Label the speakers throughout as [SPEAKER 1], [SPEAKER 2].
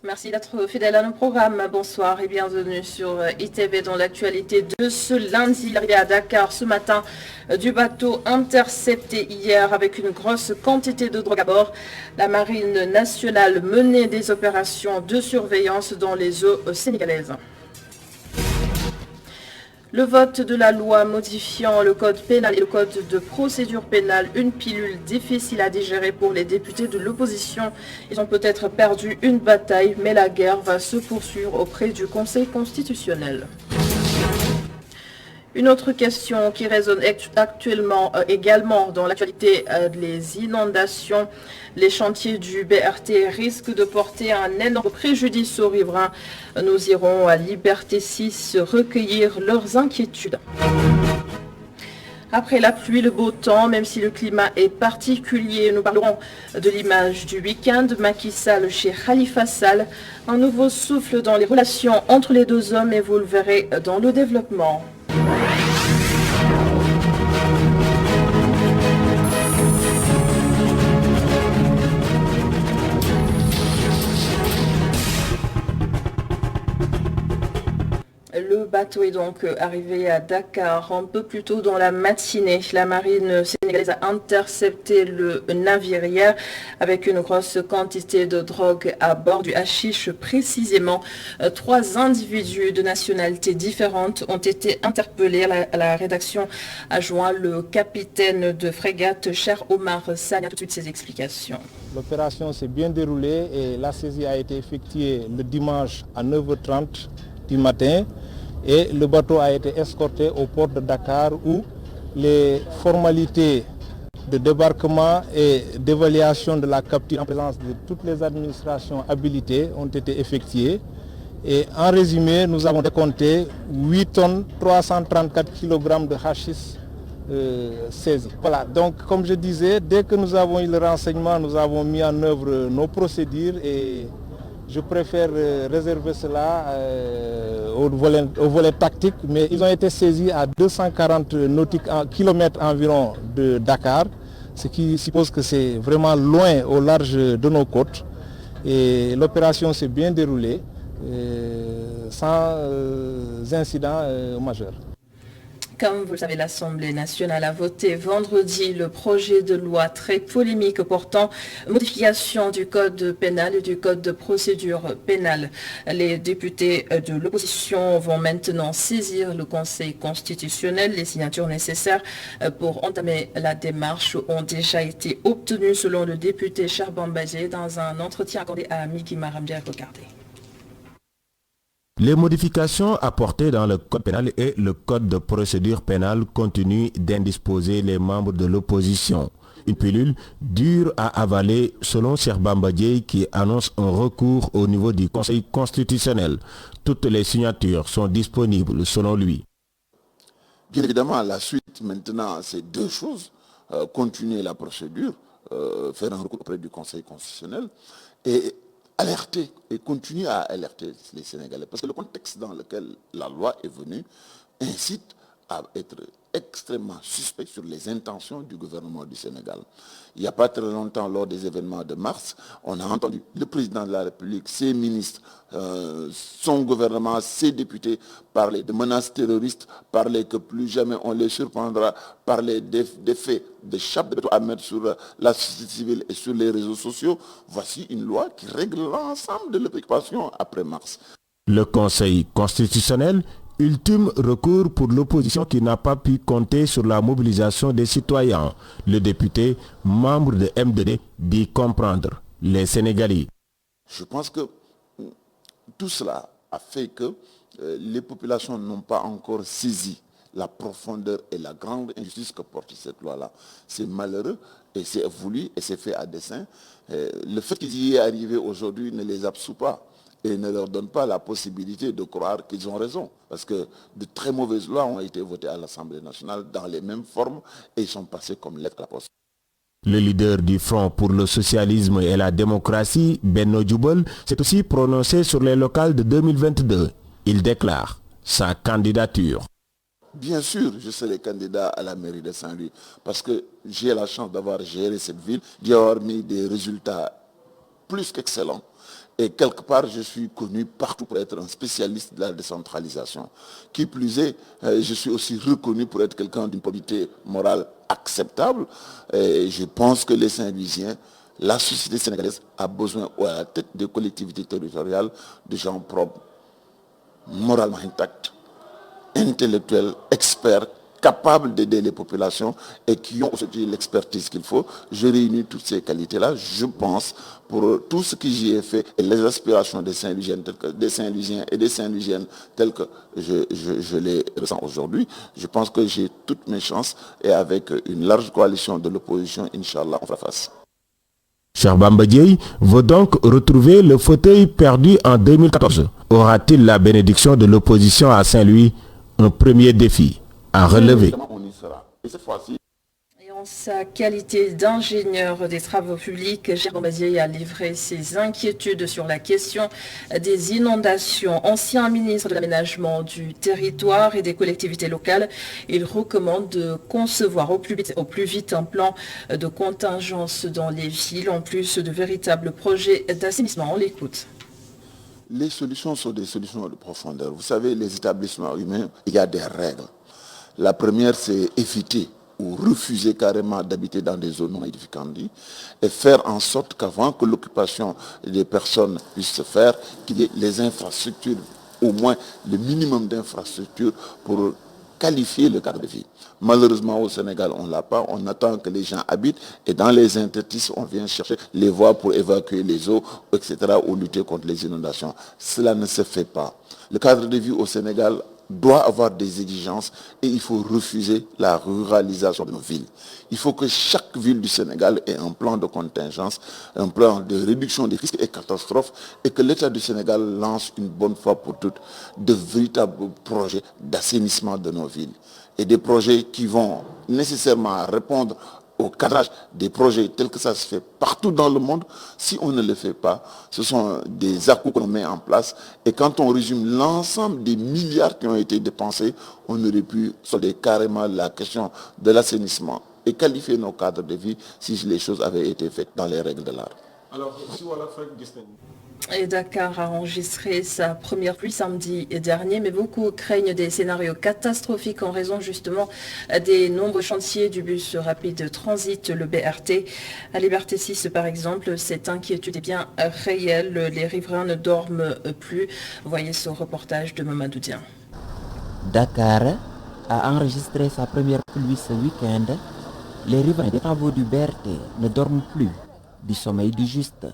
[SPEAKER 1] Merci d'être fidèle à nos programmes. Bonsoir et bienvenue sur ITV dans l'actualité de ce lundi. Arrivé à Dakar ce matin du bateau intercepté hier avec une grosse quantité de drogue à bord. La marine nationale menait des opérations de surveillance dans les eaux sénégalaises. Le vote de la loi modifiant le code pénal et le code de procédure pénale, une pilule difficile à digérer pour les députés de l'opposition. Ils ont peut-être perdu une bataille, mais la guerre va se poursuivre auprès du Conseil constitutionnel. Une autre question qui résonne actuellement également dans l'actualité, les inondations. Les chantiers du BRT risquent de porter un énorme préjudice aux riverains. Nous irons à Liberté 6 recueillir leurs inquiétudes. Après la pluie, le beau temps, même si le climat est particulier, nous parlerons de l'image du week-end. Macky Sall chez Khalifa Sall, un nouveau souffle dans les relations entre les deux hommes et vous le verrez dans le développement. Le bateau est donc arrivé à Dakar un peu plus tôt dans la matinée. La marine sénégalaise a intercepté le navire hier avec une grosse quantité de drogue à bord du hashish précisément. 3 individus de nationalités différentes ont été interpellés. À la rédaction a joint le capitaine de frégate, cher Omar Sanya. Tout de suite ses explications.
[SPEAKER 2] L'opération s'est bien déroulée et la saisie a été effectuée le dimanche à 9h30 du matin. Et le bateau a été escorté au port de Dakar où les formalités de débarquement et d'évaluation de la capture en présence de toutes les administrations habilitées ont été effectuées. Et en résumé, nous avons décompté 8 tonnes 334 kg de hashish saisis. Voilà, donc comme je disais, dès que nous avons eu le renseignement, nous avons mis en œuvre nos procédures et je préfère réserver cela au volet tactique, mais ils ont été saisis à 240 kilomètres environ de Dakar, ce qui suppose que c'est vraiment loin au large de nos côtes. Et l'opération s'est bien déroulée sans incident majeur.
[SPEAKER 1] Comme vous le savez, l'Assemblée nationale a voté vendredi le projet de loi très polémique portant modification du code pénal et du code de procédure pénale. Les députés de l'opposition vont maintenant saisir le Conseil constitutionnel. Les signatures nécessaires pour entamer la démarche ont déjà été obtenues selon le député Charbon Badje dans un entretien accordé à Miki Maramdia Kokardé.
[SPEAKER 3] Les modifications apportées dans le code pénal et le code de procédure pénale continuent d'indisposer les membres de l'opposition. Une pilule dure à avaler selon Cheikh Bambadje qui annonce un recours au niveau du Conseil constitutionnel. Toutes les signatures sont disponibles selon lui.
[SPEAKER 4] Bien évidemment, la suite maintenant, c'est 2 choses. Continuer la procédure, faire un recours auprès du Conseil constitutionnel et alerter et continuer à alerter les Sénégalais. Parce que le contexte dans lequel la loi est venue incite à être extrêmement suspect sur les intentions du gouvernement du Sénégal. Il n'y a pas très longtemps, lors des événements de mars, on a entendu le président de la République, ses ministres, son gouvernement, ses députés parler de menaces terroristes, parler que plus jamais on les surprendra, parler des faits de chape de béton à mettre sur la société civile et sur les réseaux sociaux. Voici une loi qui règle l'ensemble de l'occupation après mars.
[SPEAKER 3] Le Conseil constitutionnel, ultime recours pour l'opposition qui n'a pas pu compter sur la mobilisation des citoyens. Le député, membre de MDD, dit comprendre les Sénégalais.
[SPEAKER 4] Je pense que tout cela a fait que les populations n'ont pas encore saisi la profondeur et la grande injustice que porte cette loi-là. C'est malheureux et c'est voulu et c'est fait à dessein. Le fait qu'ils y aient arrivé aujourd'hui ne les absout pas et ne leur donne pas la possibilité de croire qu'ils ont raison. Parce que de très mauvaises lois ont été votées à l'Assemblée nationale dans les mêmes formes et ils sont passés comme lettres à la poste.
[SPEAKER 3] Le leader du Front pour le socialisme et la démocratie, Benno Djoubol, s'est aussi prononcé sur les locales de 2022. Il déclare sa candidature.
[SPEAKER 4] Bien sûr, je serai candidat à la mairie de Saint-Louis parce que j'ai la chance d'avoir géré cette ville, d'y avoir mis des résultats plus qu'excellents. Et quelque part, je suis connu partout pour être un spécialiste de la décentralisation. Qui plus est, je suis aussi reconnu pour être quelqu'un d'une probité morale acceptable. Et je pense que les Saint-Louisiens, la société sénégalaise a besoin à la tête des collectivités territoriales de gens propres, moralement intacts, intellectuels, experts, capables d'aider les populations et qui ont aujourd'hui l'expertise qu'il faut. Je réunis toutes ces qualités-là, je pense, pour tout ce que j'y ai fait et les aspirations des Saint-Louisiens et des Saint-Louisiennes telles que je les ressens aujourd'hui. Je pense que j'ai toutes mes chances et avec une large coalition de l'opposition, Inch'Allah, on fera face.
[SPEAKER 3] Cheikh Bamba Dièye veut donc retrouver le fauteuil perdu en 2014. Aura-t-il la bénédiction de l'opposition à Saint-Louis? Un premier défi à relever.
[SPEAKER 4] On y sera. Et cette fois-ci,
[SPEAKER 1] Et en sa qualité d'ingénieur des travaux publics, Cheikh Bamba Dièye a livré ses inquiétudes sur la question des inondations. Ancien ministre de l'aménagement du territoire et des collectivités locales, il recommande de concevoir au plus vite un plan de contingence dans les villes, en plus de véritables projets d'assainissement. On l'écoute.
[SPEAKER 4] les solutions sont des solutions de profondeur. Vous savez, les établissements humains, il y a des règles. La première, c'est éviter ou refuser carrément d'habiter dans des zones non édificantes et faire en sorte qu'avant que l'occupation des personnes puisse se faire, qu'il y ait les infrastructures, au moins le minimum d'infrastructures pour qualifier le cadre de vie. Malheureusement, au Sénégal, on ne l'a pas. On attend que les gens habitent et dans les interstices, on vient chercher les voies pour évacuer les eaux, etc., ou lutter contre les inondations. Cela ne se fait pas. Le cadre de vie au Sénégal doit avoir des exigences et il faut refuser la ruralisation de nos villes. Il faut que chaque ville du Sénégal ait un plan de contingence, un plan de réduction des risques et catastrophes et que l'État du Sénégal lance une bonne fois pour toutes de véritables projets d'assainissement de nos villes et des projets qui vont nécessairement répondre au cadrage des projets tels que ça se fait partout dans le monde. Si on ne le fait pas, ce sont des à-coups qu'on met en place. Et quand on résume l'ensemble des milliards qui ont été dépensés, on aurait pu solder carrément la question de l'assainissement et qualifier nos cadres de vie si les choses avaient été faites dans les règles de l'art.
[SPEAKER 2] Alors, si on l'a fait,
[SPEAKER 1] Et Dakar a enregistré sa première pluie samedi dernier, mais beaucoup craignent des scénarios catastrophiques en raison justement des nombreux chantiers du bus rapide transit, le BRT. À Liberté 6 par exemple, cette inquiétude est bien réelle. Les riverains ne dorment plus. Voyez ce reportage de Mamadou Dian.
[SPEAKER 5] Dakar a enregistré sa première pluie ce week-end. Les riverains des travaux du BRT ne dorment plus du sommeil du juste.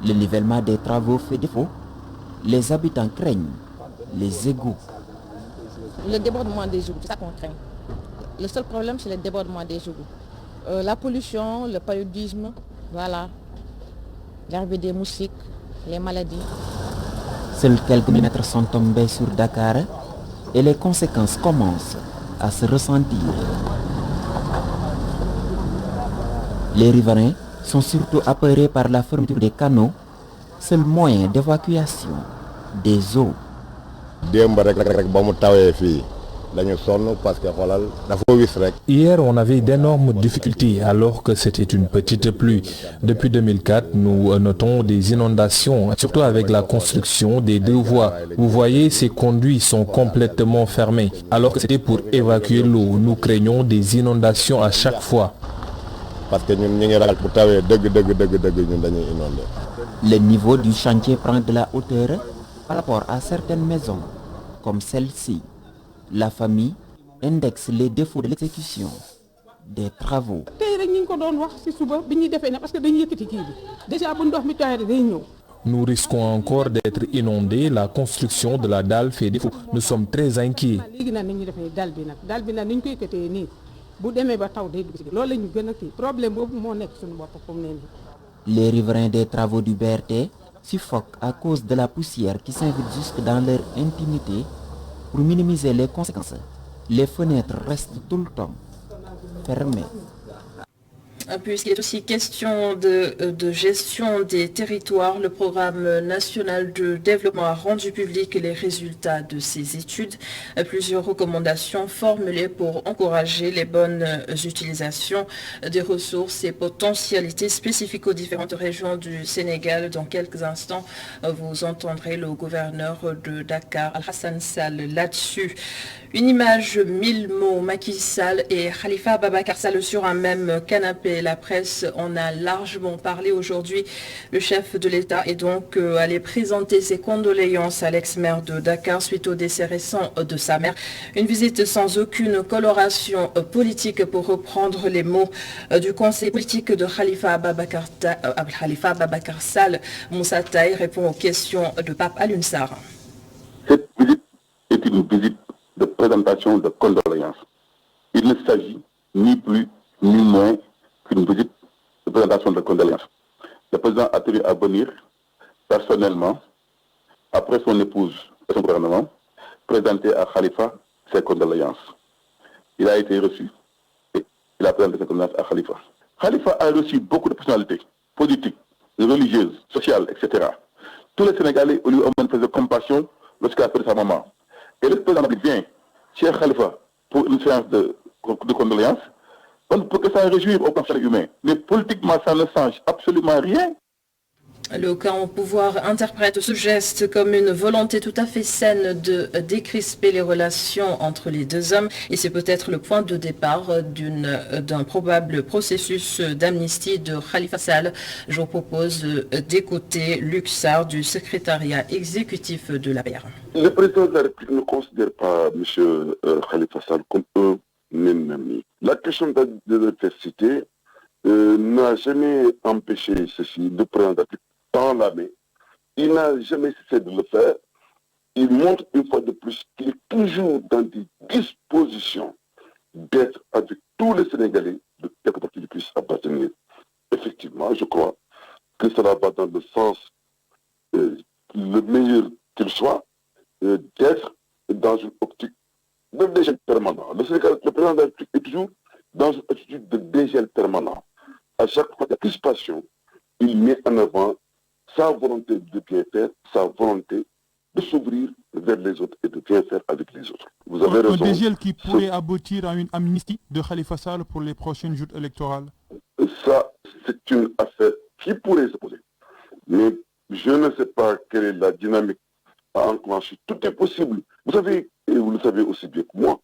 [SPEAKER 5] Le nivellement des travaux fait défaut. Les habitants craignent les égouts.
[SPEAKER 6] Le débordement des égouts, c'est ça qu'on craint. Le seul problème, c'est le débordement des égouts. La pollution, le paludisme, voilà. L'arrivée des moustiques, les maladies.
[SPEAKER 5] Seuls quelques millimètres sont tombés sur Dakar et les conséquences commencent à se ressentir. Les riverains sont surtout apeurés par la fermeture des canaux, seul moyen d'évacuation des eaux.
[SPEAKER 7] Hier, on avait d'énormes difficultés alors que c'était une petite pluie. Depuis 2004, nous notons des inondations, surtout avec la construction des deux voies. Vous voyez, ces conduits sont complètement fermés. Alors que c'était pour évacuer l'eau, nous craignons des inondations à chaque fois.
[SPEAKER 5] Le niveau du chantier prend de la hauteur par rapport à certaines maisons, comme celle-ci. La famille indexe les défauts de l'exécution des travaux.
[SPEAKER 7] Nous risquons encore d'être inondés. La construction de la dalle fait défaut. Nous sommes très inquiets.
[SPEAKER 5] Les riverains des travaux du BRT suffoquent à cause de la poussière qui s'invite jusque dans leur intimité. Pour minimiser les conséquences, les fenêtres restent tout le temps fermées.
[SPEAKER 1] Puisqu'il est aussi question de gestion des territoires, le programme national de développement a rendu public les résultats de ses études. Plusieurs recommandations formulées pour encourager les bonnes utilisations des ressources et potentialités spécifiques aux différentes régions du Sénégal. Dans quelques instants, vous entendrez le gouverneur de Dakar, Al-Hassan Sall, là-dessus. Une image, 1000 mots, Macky Sall et Khalifa Ababakar Sall sur un même canapé. La presse en a largement parlé aujourd'hui. Le chef de l'État est donc allé présenter ses condoléances à l'ex-maire de Dakar suite au décès récent de sa mère. Une visite sans aucune coloration politique, pour reprendre les mots du conseiller politique de Khalifa Ababakar Sall. Moussa Taï répond aux questions de Pape Alioune Sarr.
[SPEAKER 8] Cette visite est une visite de présentation de condoléances. Il ne s'agit ni plus ni moins qu'une visite de présentation de condoléances. Le président a tenu à venir personnellement, après son épouse et son gouvernement, présenter à Khalifa ses condoléances. Il a été reçu et il a présenté ses condoléances à Khalifa. Khalifa a reçu beaucoup de personnalités politiques, religieuses, sociales, etc. Tous les Sénégalais lui ont manifesté compassion lorsqu'il a perdu sa maman. Et le président vient chez Khalifa pour une séance de condoléances. On ne peut que s'en réjouir au plan humain. Mais politiquement, ça ne change absolument rien.
[SPEAKER 1] Le camp au pouvoir interprète ce geste comme une volonté tout à fait saine de décrisper les relations entre les deux hommes, et c'est peut-être le point de départ d'un probable processus d'amnistie de Khalifa Sall. Je vous propose d'écouter Luc Sarr du secrétariat exécutif de la PR.
[SPEAKER 8] Le président de la République ne considère pas M. Khalifa Sall comme un ennemi. La question de l'adversité n'a jamais empêché ceci de prendre la dans la main. Il n'a jamais cessé de le faire. Il montre une fois de plus qu'il est toujours dans des dispositions d'être avec tous les Sénégalais de quelque part qu'ils puissent appartenir. Effectivement, je crois que cela va dans le sens le meilleur qu'il soit, d'être dans une optique de dégel permanent. Le président de la République est toujours dans une attitude de dégel permanent. À chaque fois de crispation, il met en avant sa volonté de bien faire, sa volonté de s'ouvrir vers les autres et de bien faire avec les autres. Vous avez raison.
[SPEAKER 9] Un dégel qui pourrait aboutir à une amnistie de Khalifa Sall pour les prochaines joutes électorales.
[SPEAKER 8] Ça, c'est une affaire qui pourrait se poser. Mais je ne sais pas quelle est la dynamique à enclencher. Tout est possible. Vous savez, et vous le savez aussi bien que moi,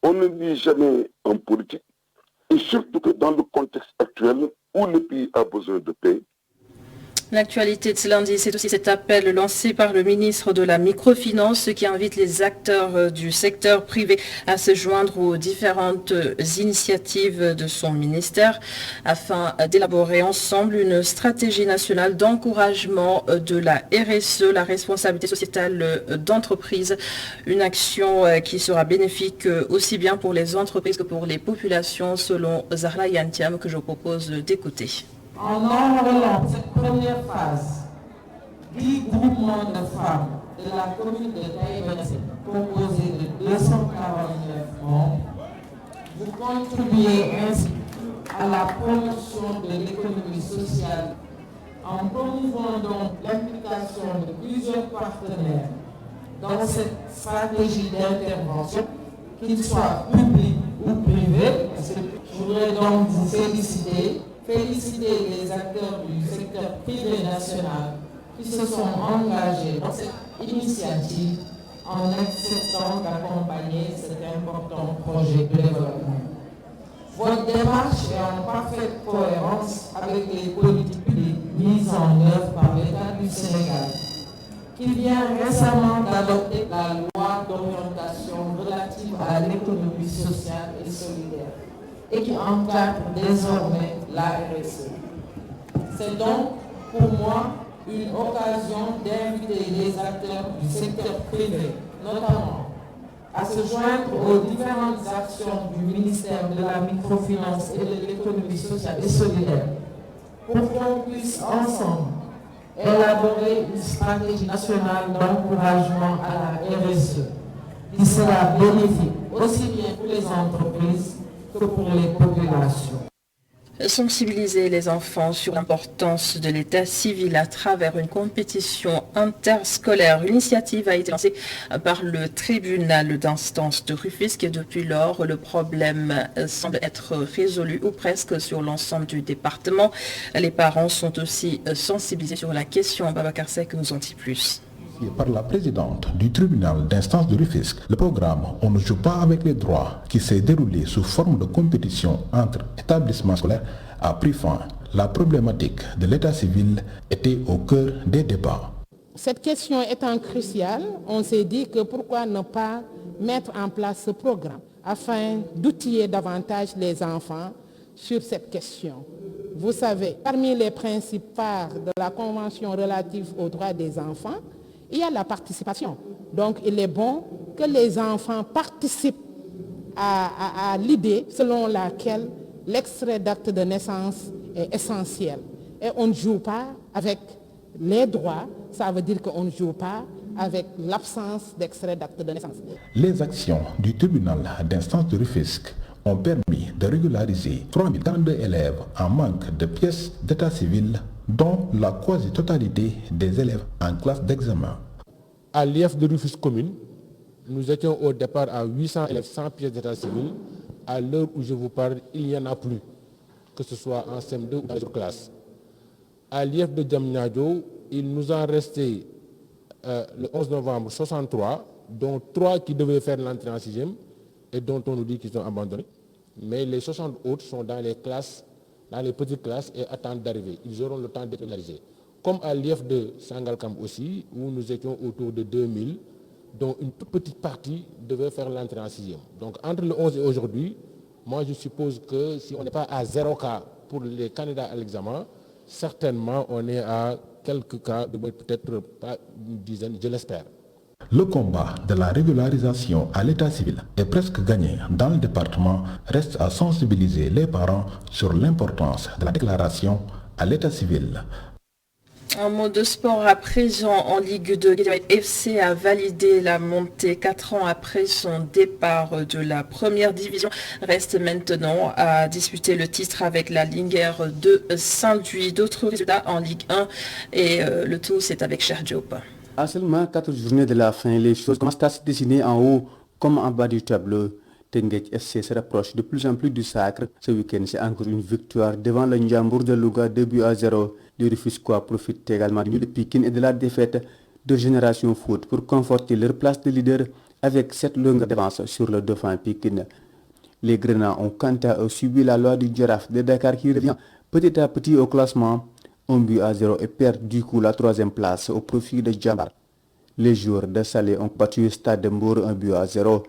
[SPEAKER 8] on ne dit jamais en politique, et surtout que dans le contexte actuel où le pays a besoin de paix.
[SPEAKER 1] L'actualité de ce lundi, c'est aussi cet appel lancé par le ministre de la Microfinance qui invite les acteurs du secteur privé à se joindre aux différentes initiatives de son ministère afin d'élaborer ensemble une stratégie nationale d'encouragement de la RSE, la responsabilité sociétale d'entreprise, une action qui sera bénéfique aussi bien pour les entreprises que pour les populations, selon Zahra Yantiam, que je propose d'écouter.
[SPEAKER 10] En enrôlant cette première phase, 10 groupements de femmes de la commune de Taïwanais, composés de 249 membres, vous contribuez ainsi à la promotion de l'économie sociale en promouvant donc l'implication de plusieurs partenaires dans cette stratégie d'intervention, qu'ils soient publics ou privés. Je voudrais donc vous féliciter les acteurs du secteur privé national qui se sont engagés dans cette initiative en acceptant d'accompagner cet important projet de développement. Votre démarche est en parfaite cohérence avec les politiques publiques mises en œuvre par l'État du Sénégal, qui vient récemment d'adopter la loi d'orientation relative à l'économie sociale et solidaire, et qui encadre désormais la RSE. C'est donc pour moi une occasion d'inviter les acteurs du secteur privé, notamment, à se joindre aux différentes actions du ministère de la Microfinance et de l'économie sociale et solidaire pour qu'on puisse ensemble élaborer une stratégie nationale d'encouragement à la RSE qui sera bénéfique aussi bien pour les entreprises que pour les populations.
[SPEAKER 1] Sensibiliser les enfants sur l'importance de l'état civil à travers une compétition interscolaire. Une initiative a été lancée par le tribunal d'instance de Rufisque et depuis lors, le problème semble être résolu ou presque sur l'ensemble du département. Les parents sont aussi sensibilisés sur la question. Babacar Seck nous en dit plus.
[SPEAKER 11] Par la présidente du tribunal d'instance de Rufisque, le programme On ne joue pas avec les droits, qui s'est déroulé sous forme de compétition entre établissements scolaires, a pris fin. La problématique de l'état civil était au cœur des débats.
[SPEAKER 12] Cette question étant cruciale, on s'est dit que pourquoi ne pas mettre en place ce programme afin d'outiller davantage les enfants sur cette question. Vous savez, parmi les principes phares de la Convention relative aux droits des enfants, il y a la participation. Donc, il est bon que les enfants participent à l'idée selon laquelle l'extrait d'acte de naissance est essentiel. Et on ne joue pas avec les droits, ça veut dire qu'on ne joue pas avec l'absence d'extrait d'acte de naissance.
[SPEAKER 11] Les actions du tribunal d'instance de Rufisque ont permis de régulariser 3042 élèves en manque de pièces d'état civil, dont la quasi-totalité des élèves en classe d'examen.
[SPEAKER 13] À l'IF de Rufisque commune, nous étions au départ à 800 élèves sans pièces d'état civil. À l'heure où je vous parle, il n'y en a plus, que ce soit en CM2 ou dans les autres classes. À l'IF de Diamniadio, il nous en restait le 11 novembre 63, dont 3 qui devaient faire l'entrée en 6e et dont on nous dit qu'ils ont abandonné. Mais les 60 autres sont dans les classes, dans les petites classes et attendent d'arriver. Ils auront le temps d'être régularisés. Comme à l'IF de Sangalkam aussi, où nous étions autour de 2000, dont une toute petite partie devait faire l'entrée en 6e. Donc entre le 11 et aujourd'hui, moi je suppose que si on n'est pas à 0 cas pour les candidats à l'examen, certainement on est à quelques cas, peut-être pas une dizaine, je l'espère.
[SPEAKER 11] Le combat de la régularisation à l'état civil est presque gagné dans le département. Reste à sensibiliser les parents sur l'importance de la déclaration à l'état civil.
[SPEAKER 1] Un mot de sport à présent en Ligue 2. Guédiawaye FC a validé la montée 4 ans après son départ de la première division. Reste maintenant à disputer le titre avec la Linguère de Saint-Louis. D'autres résultats en Ligue 1 et le tout c'est avec Cher Diop.
[SPEAKER 14] À seulement 4 journées de la fin, les choses commencent à se dessiner en haut comme en bas du tableau. Teungueth FC se rapproche de plus en plus du sacre. Ce week-end, c'est encore une victoire devant le Ndiambour de Louga, 2-0. Les Rufisquois profitent également du nul de Pikine et de la défaite de Génération Foot pour conforter leur place de leader avec cette longue d'avance sur le dauphin Pikine. Les Grenats ont quant à eux subi la loi du Giraffe de Dakar qui revient petit à petit au classement, 1-0 et perd du coup la 3e place au profit de Djambar. Les joueurs de Salé ont battu Stade de Mbour 1-0.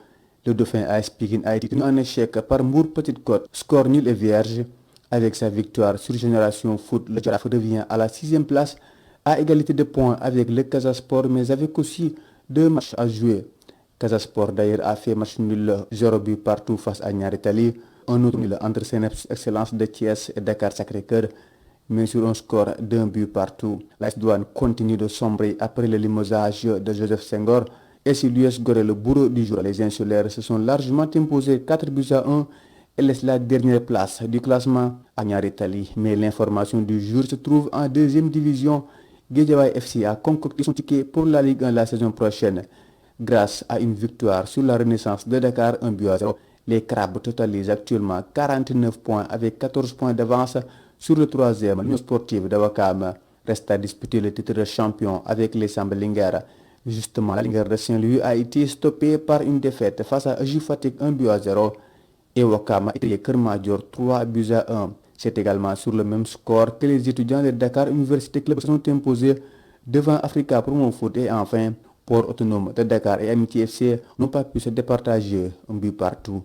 [SPEAKER 14] Le dauphin AS Pikine a été tenu en échec par Mbour Petite Côte, score nul et vierge. Avec sa victoire sur Génération Foot, le Giraffe revient à la 6e place à égalité de points avec le Casa Sport, mais avec aussi 2 matchs à jouer. Casa Sport d'ailleurs a fait match nul 0 but partout face à Niary Tally, un autre nul entre CNEPS Excellence de Thiès et Dakar Sacré-Cœur, mais sur un score d'1 but partout. L'AS Douane continue de sombrer après le limogeage de Joseph Senghor et sur l'US Gorée, le bourreau du jour. Les insulaires se sont largement imposés 4-1 et laisse la dernière place du classement à Niary Tally. Mais l'information du jour se trouve en 2e division. Guédiawaye FC a concocté son ticket pour la Ligue 1 la saison prochaine. Grâce à une victoire sur la Renaissance de Dakar 1-0, les Crabes totalisent actuellement 49 points avec 14 points d'avance sur le 3e, l'Union Sportive de Ouakam. Reste à disputer le titre de champion avec les Samba Linguère. Justement, la Linguère de Saint-Louis a été stoppée par une défaite face à EJ Fatick 1-0 et Ouakam a été Keur Madior 3-1. C'est également sur le même score que les étudiants de Dakar Université Club se sont imposés devant Africa Promo Foot et enfin Port Autonome de Dakar et Amitié FC n'ont pas pu se départager un but partout.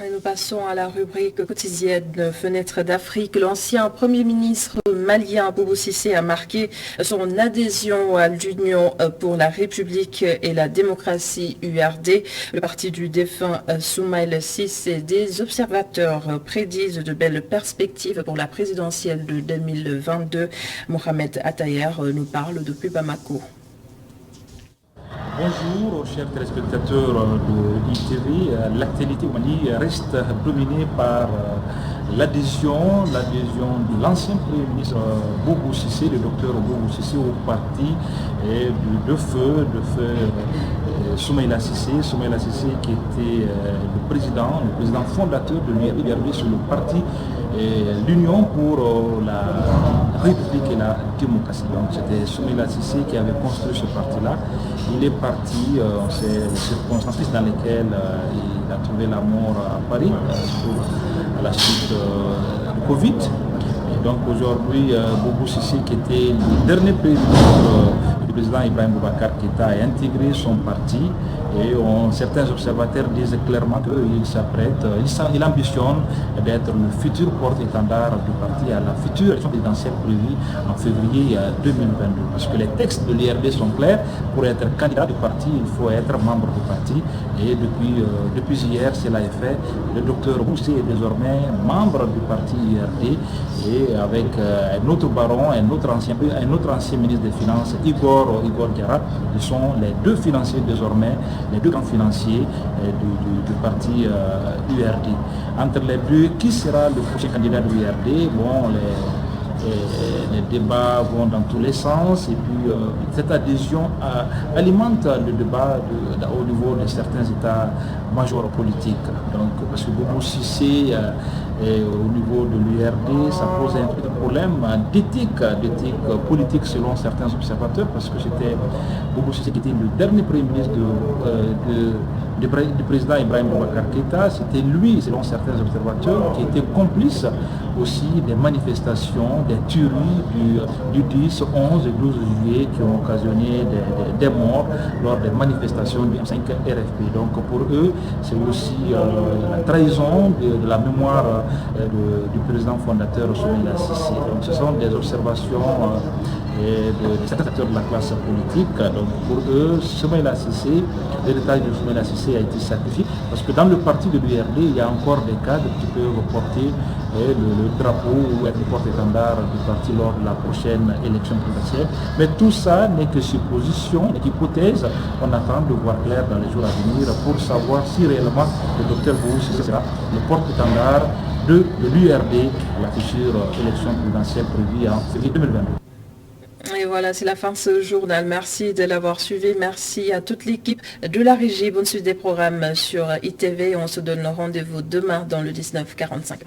[SPEAKER 1] Et nous passons à la rubrique quotidienne Fenêtre d'Afrique. L'ancien Premier ministre malien Boubou Cissé a marqué son adhésion à l'Union pour la République et la démocratie URD. Le parti du défunt Soumaïla Cissé. Des observateurs prédisent de belles perspectives pour la présidentielle de 2022. Mohamed Attayer nous parle depuis Bamako.
[SPEAKER 15] Bonjour chers téléspectateurs de ITV. L'actualité au Mali reste dominée par l'adhésion de l'ancien Premier ministre Boubou Cissé, le docteur Boubou Cissé, au parti de feu Soumaïla Cissé qui était le président fondateur de l'URD sur le parti l'Union pour la République et la démocratie. Donc c'était Soumaïla Cissé qui avait construit ce parti-là. Il est parti, c'est les circonstances dans lesquelles il a trouvé la mort à Paris à la suite du Covid. Et donc aujourd'hui, Boubou Cissé, qui était le dernier président du président Ibrahim Boubacar Keïta, a intégré son parti. Et certains observateurs disent clairement qu'il s'apprête, il ambitionne d'être le futur porte-étendard du parti à la future élection présidentielle prévue en février 2022. Parce que les textes de l'IRD sont clairs, pour être candidat du parti, il faut être membre du parti. Et depuis hier, cela est fait. Le docteur Boussé est désormais membre du parti IRD et avec un autre baron, un autre ancien ministre des Finances, Igor Diarra, ils sont les deux financiers désormais, les deux grands financiers du parti URD. Entre les deux, qui sera le prochain candidat de l'URD? Bon, les débats vont dans tous les sens et puis cette adhésion alimente le débat au niveau de certains états-majors politiques. Donc, parce que Boubou Cissé, au niveau de l'URD, ça pose un problème d'éthique politique selon certains observateurs, parce que c'était Boubou Cissé qui était le dernier premier ministre du président Ibrahim Boubacar Keïta. C'était lui, selon certains observateurs, qui était complice aussi des manifestations, des tueries du 10, 11 et 12 juillet qui ont occasionné des morts lors des manifestations du M5 RFP. Donc pour eux, c'est aussi la trahison de la mémoire du président fondateur Soumaïla Cissé. Donc ce sont des observations de certains acteurs de la classe politique. Donc pour eux, Soumaïla Cissé, l'héritage de Soumaïla Cissé a été sacrifié, parce que dans le parti de l'URD, il y a encore des cadres qui peuvent porter le drapeau ou être porte-étendard du parti lors de la prochaine élection présidentielle. Mais tout ça n'est que supposition, hypothèse. On attend de voir clair dans les jours à venir pour savoir si réellement le docteur Boubou Cissé sera le porte-étendard de l'URD à la future élection présidentielle prévue en février 2022.
[SPEAKER 1] Et voilà, c'est la fin de ce journal. Merci de l'avoir suivi. Merci à toute l'équipe de la régie. Bonne suite des programmes sur ITV. On se donne rendez-vous demain dans le 19h45.